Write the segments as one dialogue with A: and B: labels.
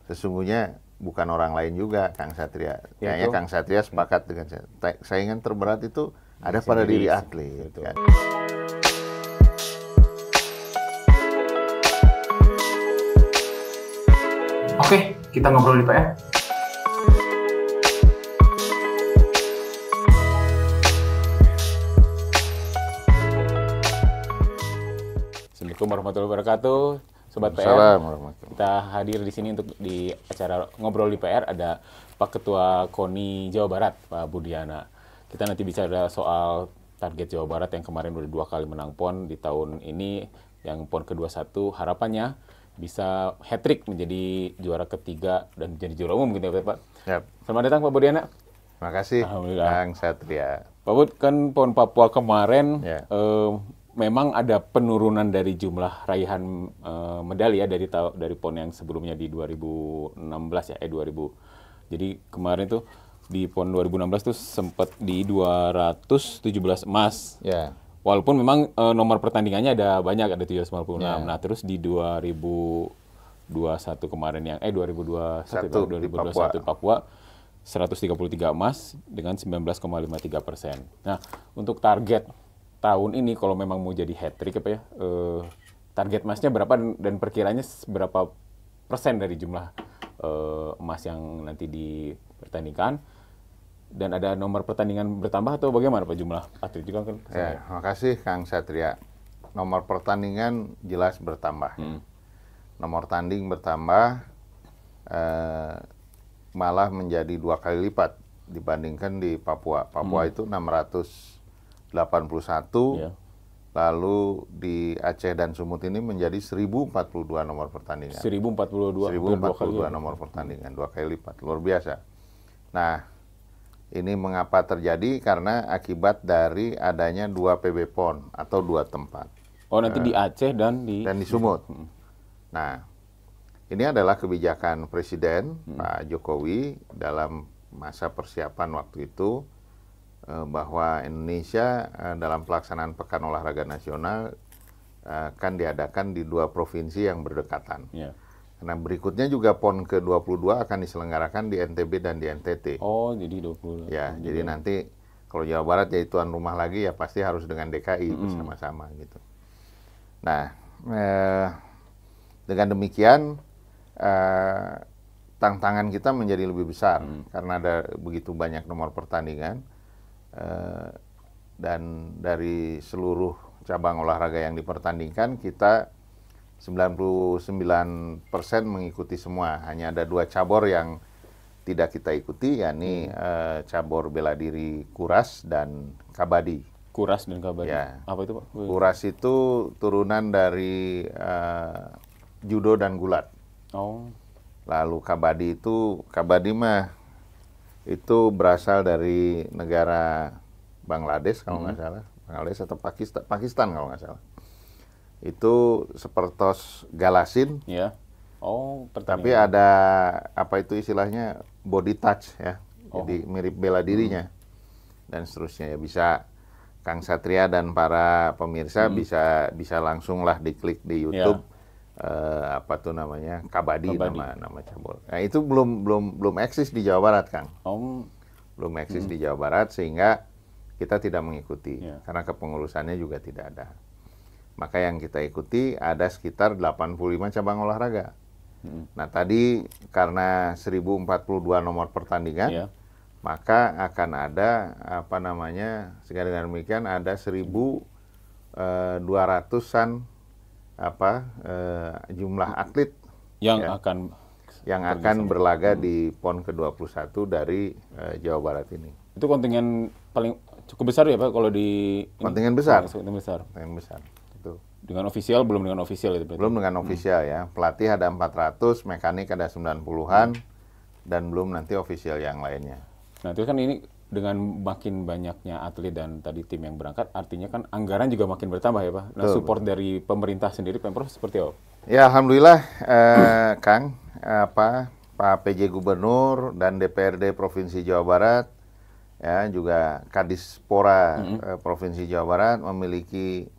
A: sesungguhnya bukan orang lain juga, Kang Satria. Kayaknya
B: Yaitu?
A: Kang Satria sepakat dengan saya. Saingan terberat itu ada pada diri atlet.
B: Betul.
A: Kan?
B: Oke, kita ngobrol di PR. Assalamualaikum warahmatullahi wabarakatuh, Sobat PR.
A: Assalamualaikum.
B: Kita hadir di sini untuk di acara ngobrol di PR ada Pak Ketua KONI Jawa Barat, Pak Budiana. Kita nanti bicara soal target Jawa Barat yang kemarin udah 2 kali menang PON di tahun ini, yang PON ke-21 harapannya bisa hat-trick menjadi juara ketiga dan jadi juara umum gitu ya Pak.
A: Yap.
B: Selamat datang Pak Budiana.
A: Terima kasih,
B: Alhamdulillah.
A: Kang Satria.
B: Pak Bud, kan PON Papua kemarin
A: Ya.
B: memang ada penurunan dari jumlah raihan medali ya dari PON yang sebelumnya di 2016 ya, 2000. Jadi kemarin tuh di PON 2016 tuh sempat di 217 emas.
A: Ya.
B: Walaupun memang nomor pertandingannya ada banyak, ada 756.
A: Ya.
B: Nah, terus di 2021 kemarin yang 2021
A: di
B: 2021 Papua 133 emas dengan 19,53%. Nah, untuk target tahun ini kalau memang mau jadi hat-trick apa ya, target emasnya berapa dan perkiranya berapa persen dari jumlah emas yang nanti dipertandingkan, dan ada nomor pertandingan bertambah atau bagaimana Pak jumlah atlet juga kan?
A: Ya, makasih Kang Satria. Nomor pertandingan jelas bertambah. Nomor tanding bertambah, malah menjadi 2 kali lipat dibandingkan di Papua. Papua itu 681,
B: Ya.
A: lalu di Aceh dan Sumut ini menjadi 1042 nomor pertandingan.
B: 1042
A: 1042 nomor pertandingan, 2 kali lipat, luar biasa. Nah, ini mengapa terjadi? Karena akibat dari adanya 2 PB PON atau 2 tempat.
B: Oh, nanti di Aceh dan di
A: Sumut. Nah, ini adalah kebijakan Presiden Pak Jokowi dalam masa persiapan waktu itu, bahwa Indonesia dalam pelaksanaan Pekan Olahraga Nasional akan diadakan di 2 provinsi yang berdekatan.
B: Ya.
A: Nah, berikutnya juga PON ke-22 akan diselenggarakan di NTB dan di NTT.
B: Oh, jadi 20.
A: Ya, jadi nanti kalau Jawa Barat ya tuan rumah lagi, ya pasti harus dengan DKI bersama-sama gitu. Nah, dengan demikian tantangan kita menjadi lebih besar karena ada begitu banyak nomor pertandingan, dan dari seluruh cabang olahraga yang dipertandingkan kita 99% mengikuti semua. Hanya ada 2 cabur yang tidak kita ikuti, yakni cabur bela diri kuras dan kabadi.
B: Kuras dan kabadi.
A: Ya.
B: Apa itu Pak?
A: Kuras itu turunan dari judo dan gulat.
B: Oh.
A: Lalu kabadi mah itu berasal dari negara Bangladesh kalau nggak salah. Bangladesh atau Pakistan kalau nggak salah. Itu sepertos galasin.
B: Ya. Oh,
A: Tapi ada apa itu istilahnya body touch ya. Jadi mirip bela dirinya. Dan seterusnya ya, bisa Kang Satria dan para pemirsa bisa langsung lah diklik di YouTube. Apa tuh namanya? Kabadi. Nama cabur. Nah, itu belum eksis di Jawa Barat, Kang. Belum eksis di Jawa Barat sehingga kita tidak mengikuti karena kepengurusannya juga tidak ada. Maka yang kita ikuti ada sekitar 85 cabang olahraga. Nah, tadi karena 1042 nomor pertandingan, maka akan ada apa namanya? Sehingga dengan demikian ada 1200-an jumlah atlet
B: yang
A: akan berlaga di PON ke-21 dari Jawa Barat ini.
B: Itu kontingen paling cukup besar ya Pak kalau di
A: kontingen besar.
B: Kontingen besar.
A: Kontingen besar. Itu.
B: Dengan ofisial belum dengan ofisial itu berarti.
A: Belum dengan ofisial ya. Pelatih ada 400, mekanik ada 90-an dan belum nanti ofisial yang lainnya.
B: Nah, itu kan ini dengan makin banyaknya atlet dan tadi tim yang berangkat, artinya kan anggaran juga makin bertambah ya Pak. Nah, support dari pemerintah sendiri, Pemprov seperti apa?
A: Ya, alhamdulillah Kang, Pak PJ Gubernur dan DPRD Provinsi Jawa Barat, ya juga Kadispora Provinsi Jawa Barat memiliki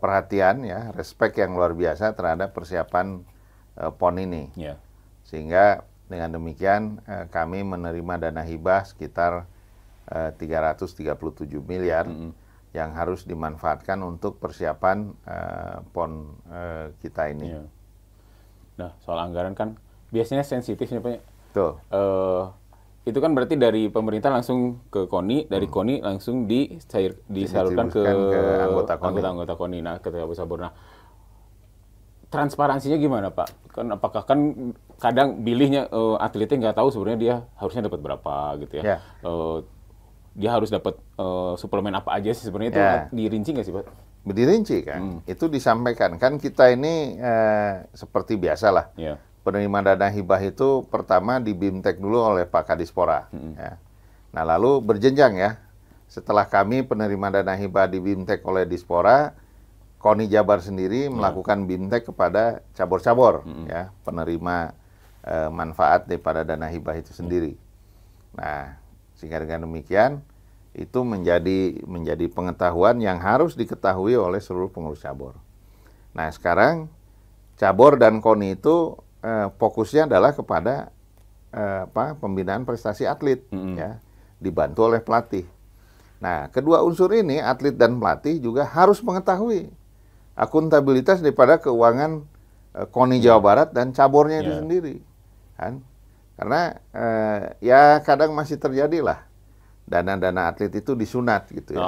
A: perhatian ya, respek yang luar biasa terhadap persiapan PON ini.
B: Yeah.
A: Sehingga dengan demikian kami menerima dana hibah sekitar 337 miliar yang harus dimanfaatkan untuk persiapan PON kita ini.
B: Iya. Nah, soal anggaran kan biasanya sensitif nih Pak.
A: Betul.
B: Itu kan berarti dari pemerintah langsung ke KONI, dari KONI langsung disalurkan ke anggota KONI, nah ke Sabur. Nah, transparansinya gimana Pak? Kan apakah kan kadang bilihnya atletnya nggak tahu sebenarnya dia harusnya dapat berapa gitu ya?
A: Ya.
B: Dia harus dapat suplemen apa aja sih sebenarnya itu dirinci nggak sih Pak?
A: Dirinci kan, itu disampaikan kan kita ini seperti biasa lah.
B: Yeah.
A: Penerima dana hibah itu pertama di BIMTEK dulu oleh Pak Kadispora. Ya. Nah lalu berjenjang ya, setelah kami penerima dana hibah di BIMTEK oleh Dispora, KONI Jabar sendiri melakukan BIMTEK kepada cabur-cabur, ya, penerima manfaat daripada dana hibah itu sendiri. Nah, sehingga dengan demikian itu menjadi pengetahuan yang harus diketahui oleh seluruh pengurus cabur. Nah, sekarang cabur dan KONI itu fokusnya adalah kepada pembinaan prestasi atlet, ya, dibantu oleh pelatih. Nah, kedua unsur ini, atlet dan pelatih juga harus mengetahui akuntabilitas daripada keuangan KONI Jawa Barat dan caburnya itu sendiri, kan? Karena ya kadang masih terjadi lah dana-dana atlet itu disunat gitu ya.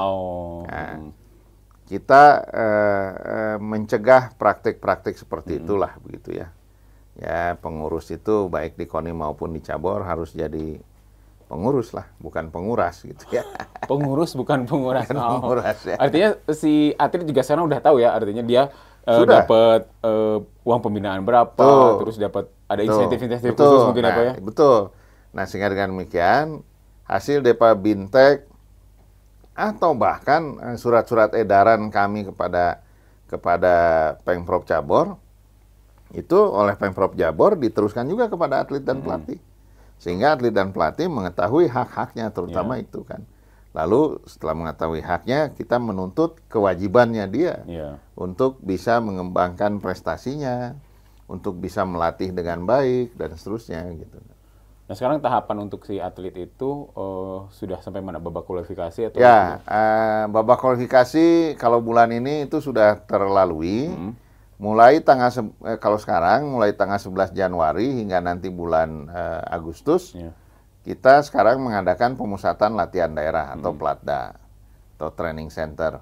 A: Nah, kita mencegah praktik-praktik seperti itulah begitu ya. Ya pengurus itu baik di KONI maupun di cabur harus jadi pengurus lah, bukan penguras gitu ya.
B: Pengurus bukan penguras.
A: Bukan penguras ya.
B: Artinya si atlet juga sekarang udah tahu ya, artinya dia dapat uang pembinaan berapa, terus dapat ada insentif-insentif khusus mungkin apa ya.
A: Betul. Nah, sehingga dengan demikian hasil daripada BIMTEK atau bahkan surat-surat edaran kami kepada Pemprov Cabur itu oleh Pemprov Jabar diteruskan juga kepada atlet dan pelatih. Sehingga atlet dan pelatih mengetahui hak-haknya terutama itu kan. Lalu setelah mengetahui haknya, kita menuntut kewajibannya dia untuk bisa mengembangkan prestasinya, untuk bisa melatih dengan baik dan seterusnya gitu.
B: Nah, sekarang tahapan untuk si atlet itu sudah sampai mana, babak kualifikasi atau?
A: Ya, babak kualifikasi kalau bulan ini itu sudah terlalui. Mulai kalau sekarang mulai tanggal 11 Januari hingga nanti bulan Agustus, kita sekarang mengadakan pemusatan latihan daerah atau Platda atau training center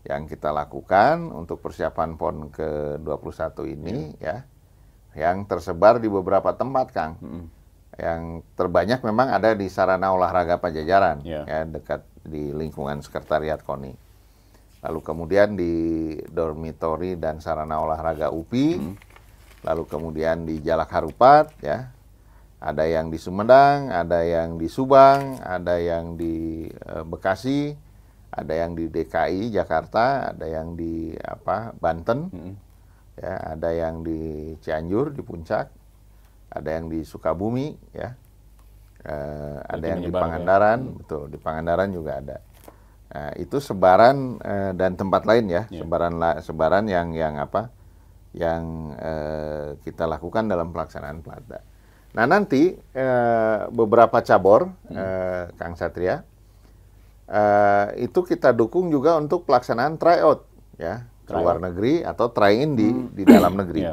A: yang kita lakukan untuk persiapan PON ke-21 ini ya, yang tersebar di beberapa tempat, Kang. Yang terbanyak memang ada di Sarana Olahraga Pajajaran, ya, dekat di lingkungan sekretariat KONI. Lalu kemudian di dormitori dan sarana olahraga UPI, lalu kemudian di Jalak Harupat, ya, ada yang di Sumedang, ada yang di Subang, ada yang di Bekasi, ada yang di DKI Jakarta, ada yang di Banten, ya, ada yang di Cianjur di Puncak, ada yang di Sukabumi, ya, ada yang di Pangandaran, betul, di Pangandaran juga ada. Nah, itu sebaran dan tempat lain ya, sebaran yang kita lakukan dalam pelaksanaan Platda. Nah, nanti beberapa cabur, Kang Satria, itu kita dukung juga untuk pelaksanaan tryout ya, ke luar negeri atau try-in di dalam negeri.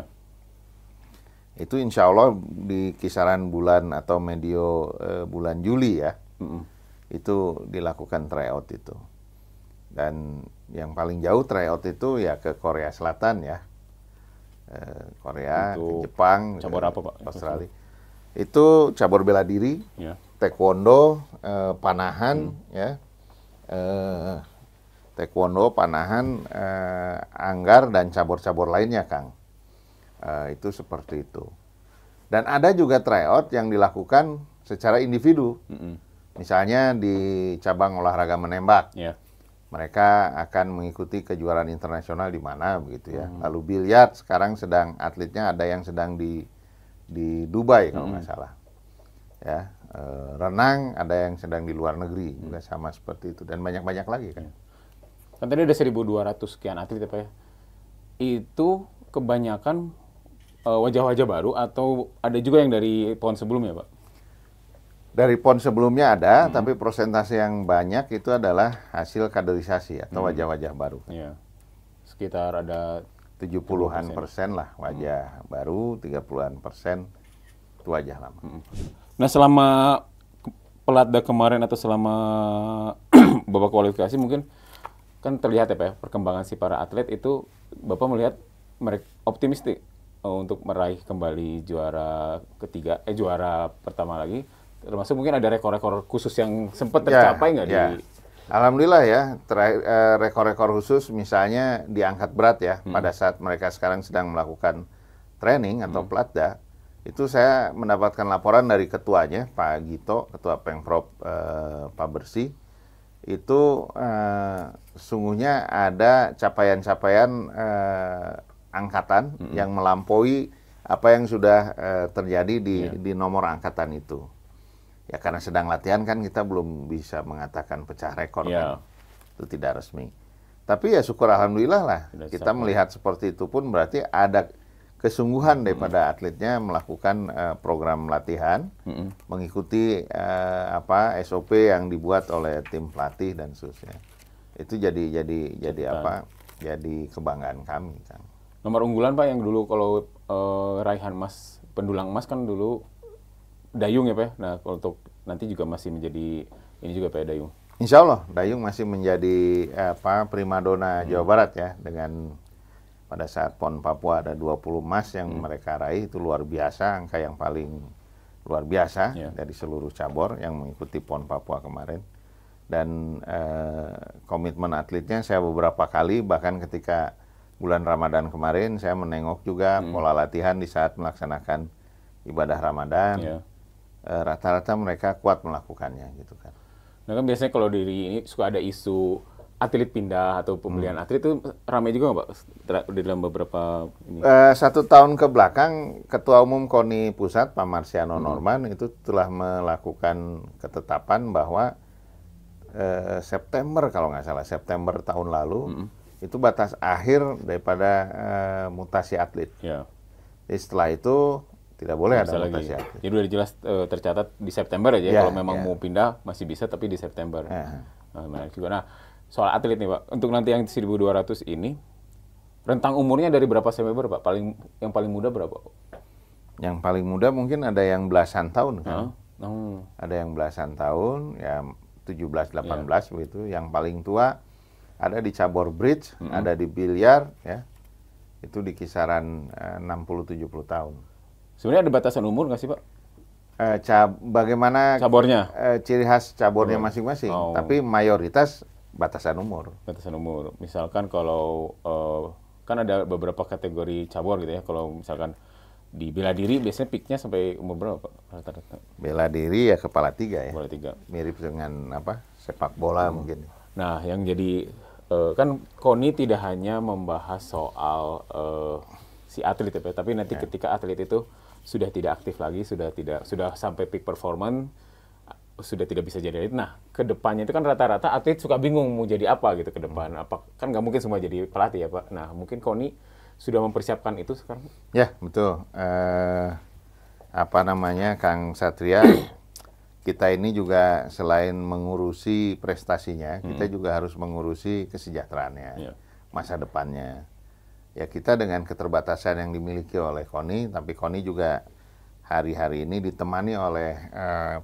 A: Itu insya Allah di kisaran bulan atau medio bulan Juli ya. Itu dilakukan tryout itu. Dan yang paling jauh tryout itu ya ke Korea Selatan ya, Korea, ke Jepang,
B: cabur apa Pak?
A: Australia. Itu cabur bela diri, taekwondo, panahan, ya, taekwondo, panahan, anggar dan cabur-cabur lainnya, Kang. Itu seperti itu. Dan ada juga tryout yang dilakukan secara individu. Misalnya di cabang olahraga menembak, mereka akan mengikuti kejuaraan internasional di mana begitu ya. Lalu biliar sekarang atletnya ada yang sedang di Dubai kalau nggak salah. Ya, renang ada yang sedang di luar negeri juga sama seperti itu dan banyak-banyak lagi kan.
B: Kan tadi ada 1.200 sekian atlet ya Pak ya. Itu kebanyakan wajah-wajah baru atau ada juga yang dari PON sebelumnya, Pak?
A: Dari PON sebelumnya ada, tapi persentase yang banyak itu adalah hasil kaderisasi atau wajah-wajah baru.
B: Iya. Sekitar ada
A: 70-an persen lah wajah baru, 30-an persen itu wajah lama.
B: Nah, selama Pelatda kemarin atau selama babak kualifikasi mungkin kan terlihat ya Pak ya, perkembangan si para atlet itu Bapak melihat mereka optimistik untuk meraih kembali juara ketiga, juara pertama lagi. Termasuk mungkin ada rekor-rekor khusus yang sempat tercapai nggak di...
A: Alhamdulillah ya, rekor-rekor khusus misalnya diangkat berat ya, pada saat mereka sekarang sedang melakukan training atau Pelatda, itu saya mendapatkan laporan dari ketuanya, Pak Gito, Ketua Pengprov Pak Bersih, itu sungguhnya ada capaian-capaian angkatan yang melampaui apa yang sudah terjadi di nomor angkatan itu. Ya karena sedang latihan kan kita belum bisa mengatakan pecah rekor kan. Itu tidak resmi. Tapi ya syukur alhamdulillah lah. Kita melihat seperti itu pun berarti ada kesungguhan daripada atletnya melakukan program latihan, mengikuti SOP yang dibuat oleh tim pelatih dan seterusnya. Itu jadi kebanggaan kami kan.
B: Nomor unggulan Pak yang dulu kalau raihan emas, pendulang emas kan dulu dayung ya Pak. Nah, kalau untuk nanti juga masih menjadi ini juga Pak dayung.
A: Insya Allah dayung masih menjadi primadona Jawa Barat ya, dengan pada saat PON Papua ada 20 emas yang mereka raih, itu luar biasa, angka yang paling luar biasa dari seluruh cabur yang mengikuti PON Papua kemarin. Dan komitmen atletnya saya beberapa kali, bahkan ketika bulan Ramadan kemarin saya menengok juga pola latihan di saat melaksanakan ibadah Ramadan. Rata-rata mereka kuat melakukannya gitu kan.
B: Nah kan biasanya kalau ini suka ada isu atlet pindah atau pembelian atlet itu ramai juga nggak Pak di dalam beberapa ini?
A: 1 tahun ke belakang Ketua Umum KONI Pusat Pak Marsiano Norman itu telah melakukan ketetapan bahwa September kalau nggak salah, September tahun lalu itu batas akhir daripada mutasi atlet. Jadi setelah itu tidak boleh ada mutasi atlet.
B: Jadi udah jelas tercatat di September aja kalau memang mau pindah masih bisa, tapi di September. Menarik juga. Nah, soal atlet nih Pak, untuk nanti yang 1.200 ini rentang umurnya dari berapa sampai berapa? Yang paling muda berapa?
A: Yang paling muda mungkin ada yang belasan tahun kan. Ada yang belasan tahun, ya 17, 18 begitu. Yang paling tua ada di cabur bridge, ada di biliar ya. Itu di kisaran 60-70 tahun.
B: Sebenarnya ada batasan umur nggak sih Pak?
A: Bagaimana
B: cabornya?
A: Ciri khas cabornya masing-masing. Tapi mayoritas batasan umur.
B: Batasan umur. Misalkan kalau kan ada beberapa kategori cabur gitu ya. Kalau misalkan di bela diri biasanya peaknya sampai umur berapa Pak? Rata-rata.
A: Bela diri ya kepala 3 ya.
B: Kepala 3.
A: Mirip dengan sepak bola mungkin.
B: Nah yang jadi kan KONI tidak hanya membahas soal si atlet ya, tapi nanti ketika atlet itu sudah tidak aktif lagi, sudah sampai peak performance, sudah tidak bisa jadi atlet. Nah, kedepannya itu kan rata-rata atlet suka bingung mau jadi apa gitu ke depan. Kan nggak mungkin semua jadi pelatih ya Pak. Nah, mungkin KONI sudah mempersiapkan itu sekarang?
A: Ya, betul. Kang Satria, kita ini juga selain mengurusi prestasinya, kita juga harus mengurusi kesejahteraannya, masa depannya. Ya kita dengan keterbatasan yang dimiliki oleh KONI, tapi KONI juga hari-hari ini ditemani oleh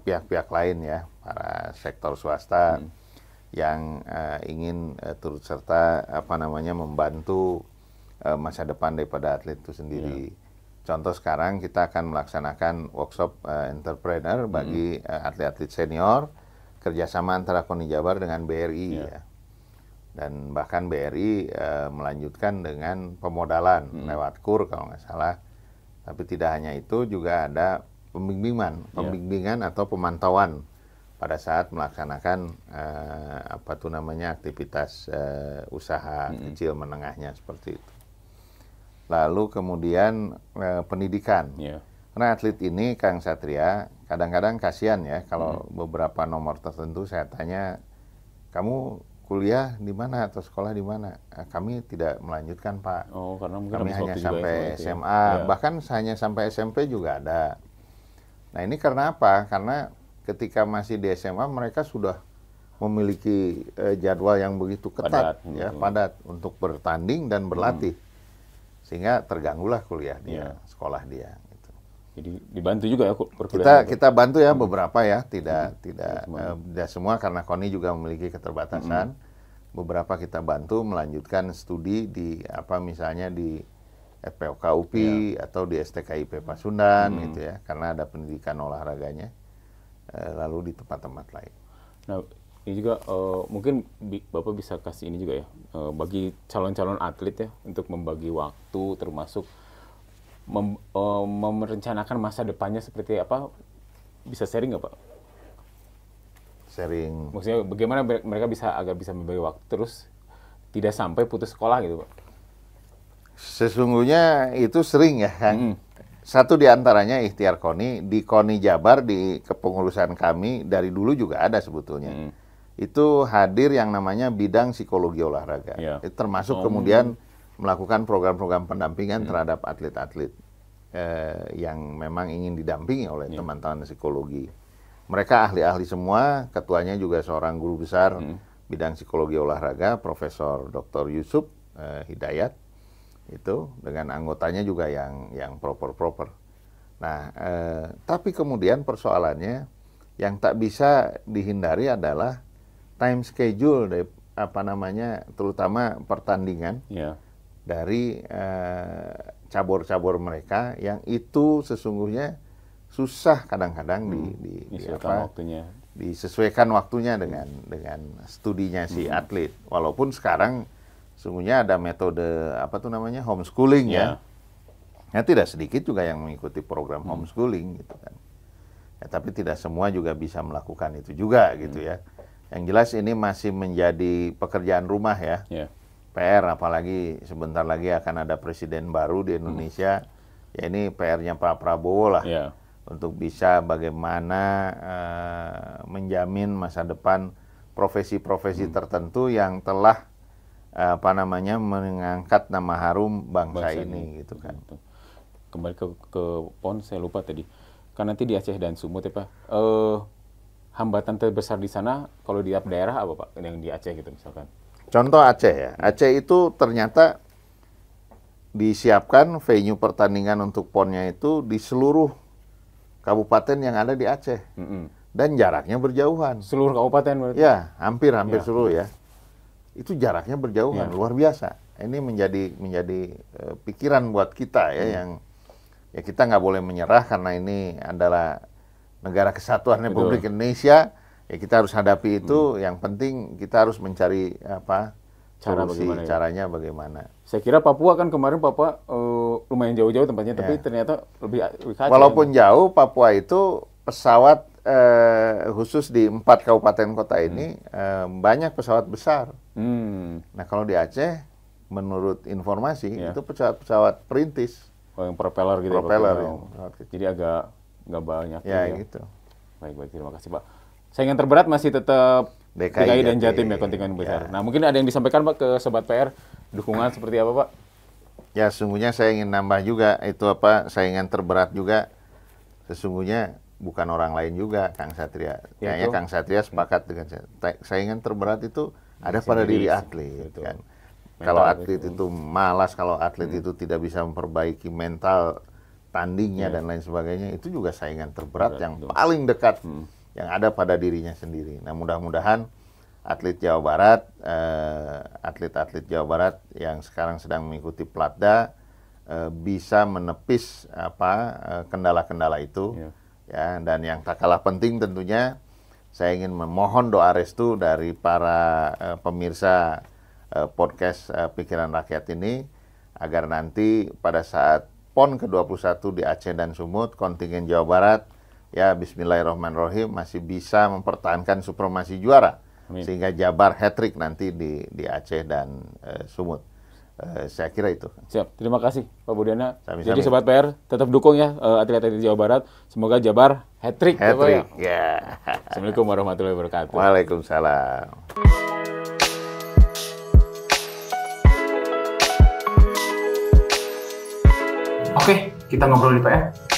A: pihak-pihak lain ya, para sektor swasta yang ingin turut serta membantu masa depan daripada atlet itu sendiri. Contoh sekarang kita akan melaksanakan workshop entrepreneur bagi atlet-atlet senior, kerjasama antara KONI Jabar dengan BRI ya. Dan bahkan BRI melanjutkan dengan pemodalan lewat KUR kalau nggak salah. Tapi tidak hanya itu, juga ada pembimbingan atau pemantauan pada saat melaksanakan aktivitas usaha kecil menengahnya seperti itu. Lalu kemudian pendidikan. Karena atlet ini Kang Satria kadang-kadang kasihan ya kalau beberapa nomor tertentu saya tanya, kamu kuliah di mana atau sekolah di mana? Kami tidak melanjutkan, Pak.
B: Oh, karena mungkin
A: Kami
B: habis
A: hanya
B: waktu juga
A: sampai
B: ya,
A: SMA,
B: ya.
A: bahkan hanya sampai SMP juga ada. Nah, ini karena apa? Karena ketika masih di SMA mereka sudah memiliki jadwal yang begitu ketat, padat untuk bertanding dan berlatih. Sehingga terganggulah kuliah dia, sekolah dia. Gitu.
B: Jadi dibantu juga ya perkuliahan.
A: Kita bantu ya beberapa ya, tidak semua karena KONI juga memiliki keterbatasan. Beberapa kita bantu melanjutkan studi di misalnya di FPOK UPI atau di STKIP Pasundan gitu ya, karena ada pendidikan olahraganya. Lalu di tempat-tempat lain.
B: Nah, ini juga mungkin Bapak bisa kasih ini juga ya, bagi calon-calon atlet ya, untuk membagi waktu termasuk merencanakan masa depannya seperti apa, bisa sharing nggak Pak?
A: Sharing.
B: Maksudnya bagaimana mereka agar bisa membagi waktu terus tidak sampai putus sekolah gitu Pak?
A: Sesungguhnya itu sering ya kan. Satu di antaranya ikhtiar KONI, di KONI Jabar, di kepengurusan kami dari dulu juga ada sebetulnya. Itu hadir yang namanya bidang psikologi olahraga. Itu termasuk kemudian melakukan program-program pendampingan terhadap atlet-atlet yang memang ingin didampingi oleh teman-teman psikologi. Mereka ahli-ahli semua, ketuanya juga seorang guru besar bidang psikologi olahraga, Profesor Dr. Yusuf Hidayat. Itu dengan anggotanya juga yang proper. Nah, tapi kemudian persoalannya yang tak bisa dihindari adalah time schedule dari terutama pertandingan dari cabur-cabur mereka yang itu sesungguhnya susah kadang-kadang disesuaikan waktunya dengan studinya si atlet. Walaupun sekarang sesungguhnya ada metode homeschooling ya. Ya tidak sedikit juga yang mengikuti program homeschooling gitu kan. Ya, tapi tidak semua juga bisa melakukan itu juga gitu ya. Yang jelas ini masih menjadi pekerjaan rumah ya. PR, apalagi sebentar lagi akan ada presiden baru di Indonesia. Ya ini PR-nya Pak Prabowo lah. Untuk bisa bagaimana menjamin masa depan profesi-profesi tertentu yang telah mengangkat nama harum bangsa ini gitu kan.
B: Kembali ke PON, saya lupa tadi. Kan nanti di Aceh dan Sumut ya Pak. Hambatan terbesar di sana kalau di tiap daerah apa Pak? Yang di Aceh gitu misalkan.
A: Contoh Aceh ya. Aceh itu ternyata disiapkan venue pertandingan untuk PON-nya itu di seluruh kabupaten yang ada di Aceh. Dan jaraknya berjauhan.
B: Seluruh kabupaten berarti?
A: Ya, hampir seluruh ya. Itu jaraknya berjauhan, luar biasa. Ini menjadi pikiran buat kita ya, yang ya kita nggak boleh menyerah karena ini adalah negara kesatuan Republik Indonesia. Ya kita harus hadapi itu. Yang penting kita harus mencari solusi, caranya bagaimana.
B: Saya kira Papua kan kemarin lumayan jauh-jauh tempatnya, tapi ternyata lebih kacau.
A: Walaupun jauh, Papua itu pesawat khusus di 4 kabupaten kota ini banyak pesawat besar. Nah kalau di Aceh, menurut informasi itu pesawat perintis.
B: Yang propeller gitu. Jadi agak nggak banyak.
A: Ya gitu.
B: Baik, terima kasih Pak. Saingan terberat masih tetap DKI dan Jatim ya, kontingen besar. Nah mungkin ada yang disampaikan Pak ke Sobat PR, dukungan seperti apa Pak?
A: Ya sesungguhnya saya ingin nambah juga itu saingan terberat juga sesungguhnya bukan orang lain juga, Kang Satria. Kayaknya Kang Satria sepakat dengan saingan terberat itu ada pada diri atlet kan. Kalau atlet itu malas, kalau atlet itu tidak bisa memperbaiki mental tandingnya dan lain sebagainya, itu juga saingan terberat yang paling dekat yang ada pada dirinya sendiri. Nah mudah-mudahan atlet Jawa Barat, atlet-atlet Jawa Barat yang sekarang sedang mengikuti Platda bisa menepis kendala-kendala itu. Ya, dan yang tak kalah penting tentunya saya ingin memohon doa restu dari para pemirsa podcast Pikiran Rakyat ini agar nanti pada saat PON ke-21 di Aceh dan Sumut, kontingen Jawa Barat ya bismillahirrahmanirrahim masih bisa mempertahankan supremasi juara. Amin. Sehingga Jabar hat-trick nanti di Aceh dan Sumut. Saya kira itu.
B: Siap, terima kasih Pak Budiana. Jadi Sobat PR tetap dukung ya atlet-atlet Jawa Barat. Semoga Jabar hat-trick.
A: Hat-trick, ya.
B: Assalamualaikum warahmatullahi wabarakatuh.
A: Waalaikumsalam.
C: Oke, kita ngobrol di ya.